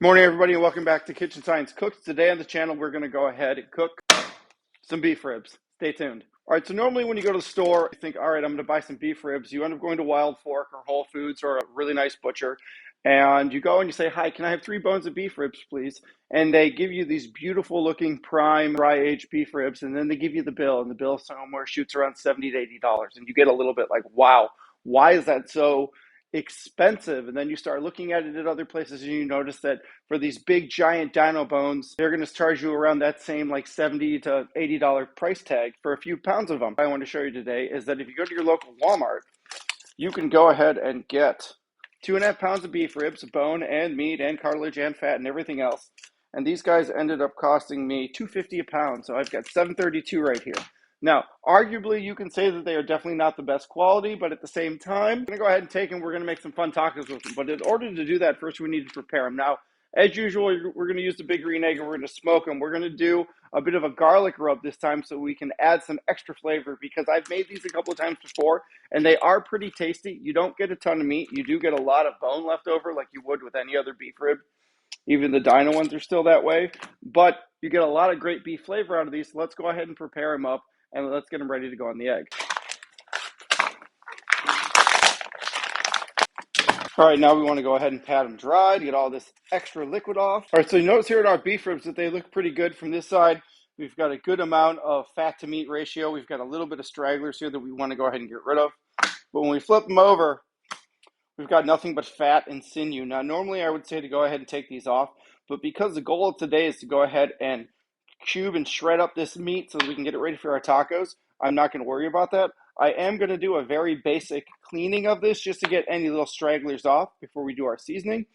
Morning, everybody, and welcome back to Kitchen Science Cooks. Today on the channel, we're going to go ahead and cook some beef ribs. Stay tuned. All right, so normally when you go to the store, you think, all right, I'm going to buy some beef ribs. You end up going to Wild Fork or Whole Foods or a really nice butcher, and you go and you say, hi, can I have 3 bones of beef ribs, please? And they give you these beautiful looking prime, dry-aged beef ribs, and then they give you the bill, and the bill somewhere shoots around $70 to $80, and you get a little bit like, wow, why is that so expensive? And then you start looking at it at other places and you notice that for these big giant dino bones, they're going to charge you around that same like $70 to $80 price tag for a few pounds of them. What I want to show you today is that if you go to your local Walmart, you can go ahead and get 2.5 pounds of beef ribs, bone and meat and cartilage and fat and everything else. And these guys ended up costing me $2.50 a pound. So I've got $7.32 right here. Now, arguably, you can say that they are definitely not the best quality, but at the same time, I'm going to go ahead and take them. We're going to make some fun tacos with them. But in order to do that, first we need to prepare them. Now, as usual, we're going to use the big green egg and we're going to smoke them. We're going to do a bit of a garlic rub this time so we can add some extra flavor because I've made these a couple of times before and they are pretty tasty. You don't get a ton of meat. You do get a lot of bone left over like you would with any other beef rib. Even the dino ones are still that way, but you get a lot of great beef flavor out of these. So let's go ahead and prepare them up and let's get them ready to go on the egg. All right, now we want to go ahead and pat them dry to get all this extra liquid off. All right, so you notice here in our beef ribs that they look pretty good from this side. We've got a good amount of fat to meat ratio. We've got a little bit of stragglers here that we want to go ahead and get rid of. But when we flip them over, we've got nothing but fat and sinew. Now, normally I would say to go ahead and take these off, but because the goal of today is to go ahead and cube and shred up this meat so that we can get it ready for our tacos, I'm not going to worry about that. I am going to do a very basic cleaning of this just to get any little stragglers off before we do our seasoning.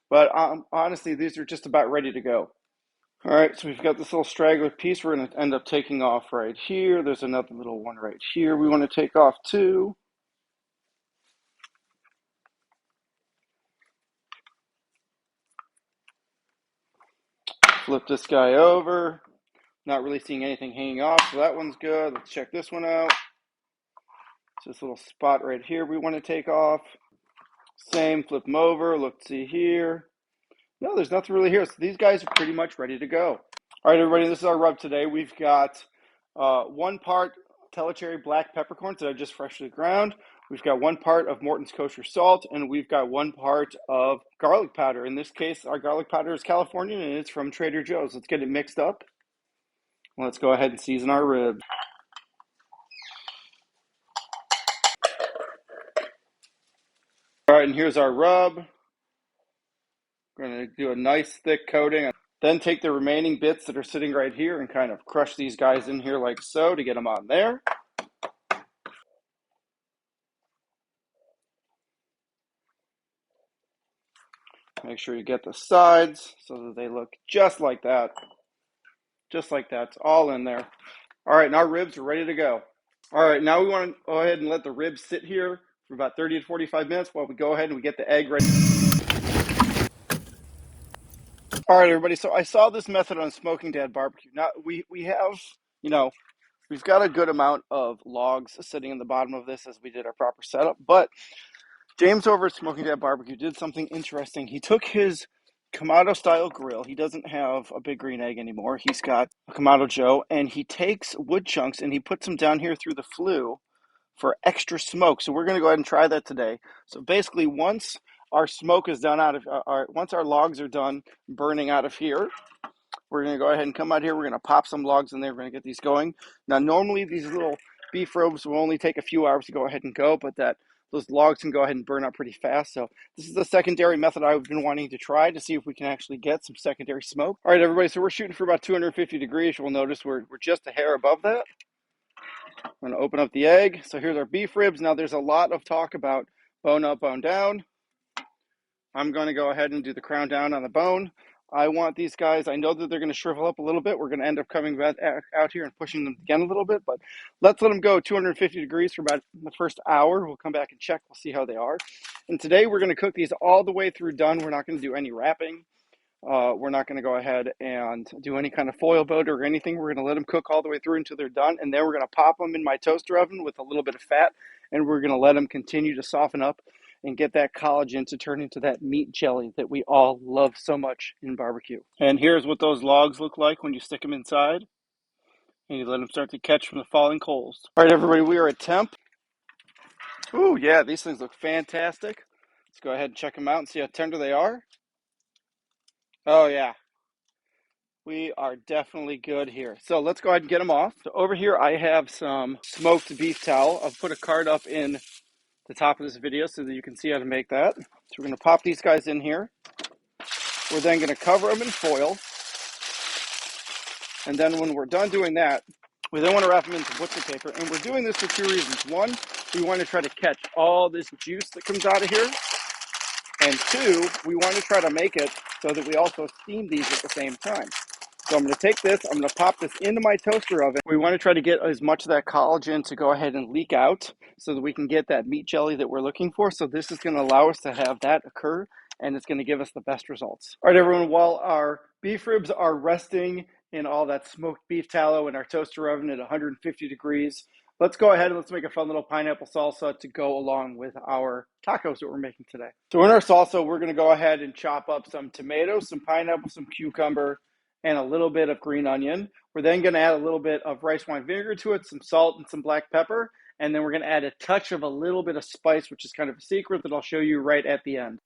But honestly, these are just about ready to go. All right, so we've got this little straggler piece we're going to end up taking off right here. There's another little one right here we want to take off too. Flip this guy over. Not really seeing anything hanging off, so that one's good. Let's check this one out. It's this little spot right here we want to take off. Same, flip them over. Let's see here. No, there's nothing really here. So these guys are pretty much ready to go. All right, everybody, this is our rub today. We've got 1 part Telecherry black peppercorns that I just freshly ground. We've got 1 part of Morton's kosher salt, and we've got 1 part of garlic powder. In this case, our garlic powder is Californian, and it's from Trader Joe's. Let's get it mixed up. Let's go ahead and season our ribs. All right, and here's our rub. We're going to do a nice thick coating. Then take the remaining bits that are sitting right here and kind of crush these guys in here like so to get them on there. Make sure you get the sides so that they look just like that. Just like that. It's all in there. All right, and our ribs are ready to go. All right, now we want to go ahead and let the ribs sit here for about 30 to 45 minutes while we go ahead and we get the egg ready. All right, everybody, so I saw this method on Smoking Dad Barbecue. Now, we have, we've got a good amount of logs sitting in the bottom of this as we did our proper setup, but James over at Smoking Dad Barbecue did something interesting. He took his Kamado style grill. He doesn't have a big green egg anymore. He's got a Kamado Joe, and he takes wood chunks and he puts them down here through the flue for extra smoke. So we're going to go ahead and try that today. So basically, once our smoke is done once our logs are done burning out of here, we're going to go ahead and come out here. We're going to pop some logs in there. We're going to get these going. Now, normally these little beef ribs will only take a few hours to go ahead and go, but those logs can go ahead and burn up pretty fast. So this is the secondary method I've been wanting to try to see if we can actually get some secondary smoke. All right, everybody, so we're shooting for about 250 degrees. You'll notice we're just a hair above that. I'm going to open up the egg. So here's our beef ribs. Now there's a lot of talk about bone up, bone down. I'm going to go ahead and do the crown down on the bone. I want these guys, I know that they're going to shrivel up a little bit. We're going to end up coming back out here and pushing them again a little bit, but let's let them go 250 degrees for about the first hour. We'll come back and check. We'll see how they are. And today we're going to cook these all the way through done. We're not going to do any wrapping. We're not going to go ahead and do any kind of foil boat or anything. We're going to let them cook all the way through until they're done, and then we're going to pop them in my toaster oven with a little bit of fat, and we're going to let them continue to soften up and get that collagen to turn into that meat jelly that we all love so much in barbecue. And here's what those logs look like when you stick them inside and you let them start to catch from the falling coals. All right, everybody, we are at temp. Ooh, yeah, these things look fantastic. Let's go ahead and check them out and see how tender they are. Oh, yeah. We are definitely good here. So let's go ahead and get them off. So over here, I have some smoked beef towel. I'll put a card up in the top of this video so that you can see how to make that. So we're going to pop these guys in here. We're then going to cover them in foil. And then when we're done doing that, we then want to wrap them into butcher paper. And we're doing this for two reasons. One, we want to try to catch all this juice that comes out of here. And two, we want to try to make it so that we also steam these at the same time. So I'm going to take this, I'm going to pop this into my toaster oven. We want to try to get as much of that collagen to go ahead and leak out so that we can get that meat jelly that we're looking for. So this is going to allow us to have that occur, and it's going to give us the best results. All right, everyone, while our beef ribs are resting in all that smoked beef tallow in our toaster oven at 150 degrees, let's go ahead and let's make a fun little pineapple salsa to go along with our tacos that we're making today. So in our salsa, we're going to go ahead and chop up some tomatoes, some pineapple, some cucumber, and a little bit of green onion. We're then going to add a little bit of rice wine vinegar to it, some salt and some black pepper, and then we're going to add a touch of a little bit of spice, which is kind of a secret that I'll show you right at the end.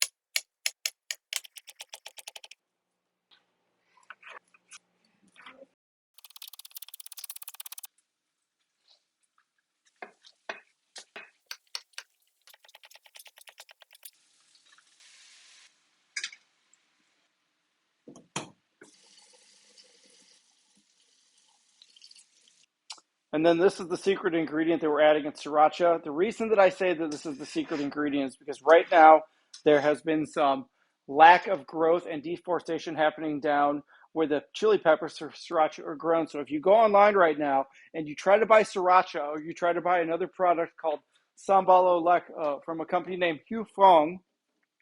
And then this is the secret ingredient that we're adding in sriracha. The reason that I say that this is the secret ingredient is because right now there has been some lack of growth and deforestation happening down where the chili peppers or sriracha are grown. So if you go online right now and you try to buy sriracha or you try to buy another product called sambal oelek from a company named Hue Fong,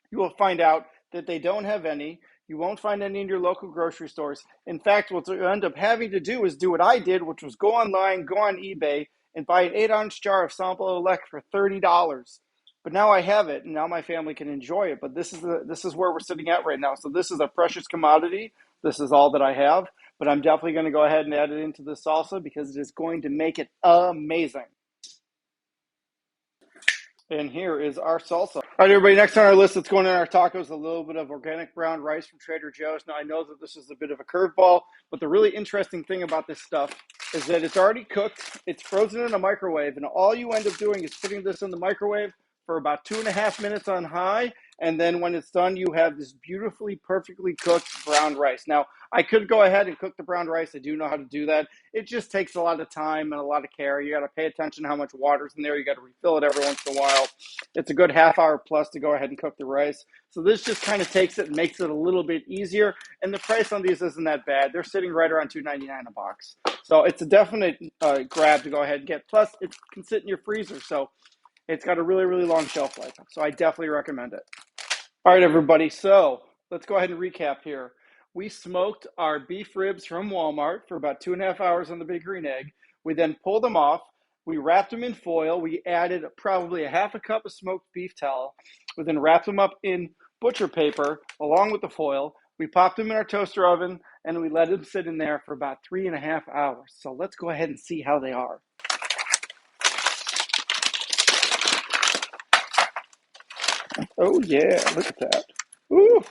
you will find out that they don't have any. You won't find any in your local grocery stores. In fact, what you end up having to do is do what I did, which was go online, go on eBay, and buy an 8-ounce jar of sambal oelek for $30. But now I have it, and now my family can enjoy it. But this is where we're sitting at right now. So this is a precious commodity. This is all that I have. But I'm definitely going to go ahead and add it into the salsa because it is going to make it amazing. And here is our salsa. All right, everybody, next on our list that's going in our tacos, a little bit of organic brown rice from Trader Joe's. Now, I know that this is a bit of a curveball, but the really interesting thing about this stuff is that it's already cooked, it's frozen in a microwave, and all you end up doing is putting this in the microwave for about 2.5 minutes on high, and then when it's done, you have this beautifully, perfectly cooked brown rice. Now, I could go ahead and cook the brown rice. I do know how to do that. It just takes a lot of time and a lot of care. You got to pay attention to how much water's in there. You got to refill it every once in a while. It's a good half hour plus to go ahead and cook the rice. So this just kind of takes it and makes it a little bit easier. And the price on these isn't that bad. They're sitting right around $2.99 a box. So it's a definite grab to go ahead and get. Plus, it can sit in your freezer. So it's got a really, really long shelf life. So I definitely recommend it. All right, everybody. So let's go ahead and recap here. We smoked our beef ribs from Walmart for about 2.5 hours on the Big Green Egg. We then pulled them off. We wrapped them in foil. We added probably a half a cup of smoked beef tallow. We then wrapped them up in butcher paper along with the foil. We popped them in our toaster oven and we let them sit in there for about 3.5 hours. So let's go ahead and see how they are. Oh yeah, look at that. Ooh.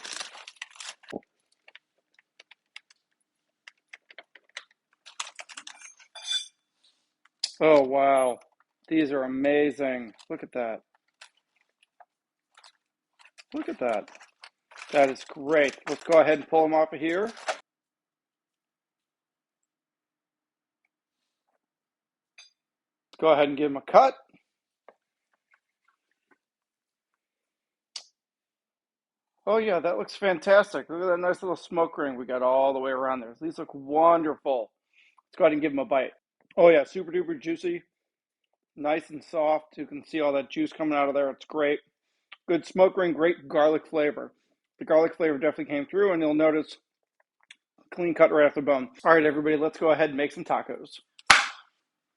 Oh wow. These are amazing. Look at that. Look at that. That is great. Let's go ahead and pull them off of here. Let's go ahead and give them a cut. Oh yeah, that looks fantastic. Look at that nice little smoke ring we got all the way around there. These look wonderful. Let's go ahead and give them a bite. Oh yeah, super duper juicy. Nice and soft. You can see all that juice coming out of there. It's great. Good smoke ring, great garlic flavor. The garlic flavor definitely came through, and you'll notice clean cut right off the bone. All right, everybody, let's go ahead and make some tacos.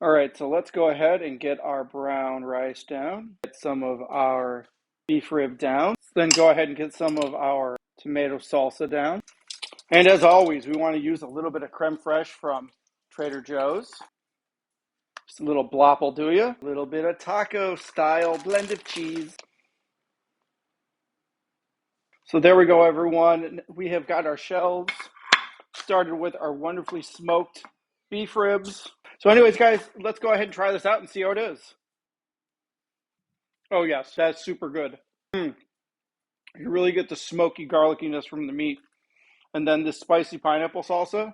All right, so let's go ahead and get our brown rice down. Get some of our beef rib down. Then go ahead and get some of our tomato salsa down. And as always, we want to use a little bit of creme fraiche from Trader Joe's. Just a little blop will do you. A little bit of taco style blended cheese. So there we go, everyone. We have got our shells started with our wonderfully smoked beef ribs. So anyways, guys, let's go ahead and try this out and see how it is. Oh yes, that's super good. You really get the smoky garlickiness from the meat. And then this spicy pineapple salsa.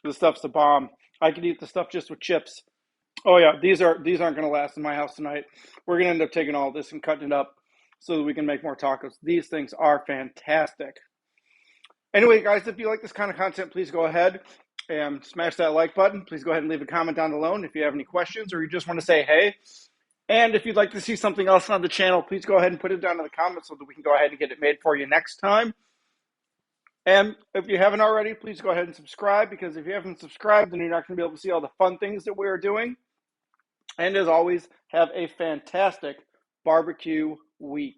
This stuff's the bomb. I could eat the stuff just with chips. Oh yeah, these aren't going to last in my house tonight. We're going to end up taking all this and cutting it up so that we can make more tacos. These things are fantastic. Anyway, guys, if you like this kind of content, please go ahead and smash that like button. Please go ahead and leave a comment down below if you have any questions or you just want to say hey. And if you'd like to see something else on the channel, please go ahead and put it down in the comments so that we can go ahead and get it made for you next time. And if you haven't already, please go ahead and subscribe, because if you haven't subscribed, then you're not going to be able to see all the fun things that we're doing. And as always, have a fantastic barbecue week.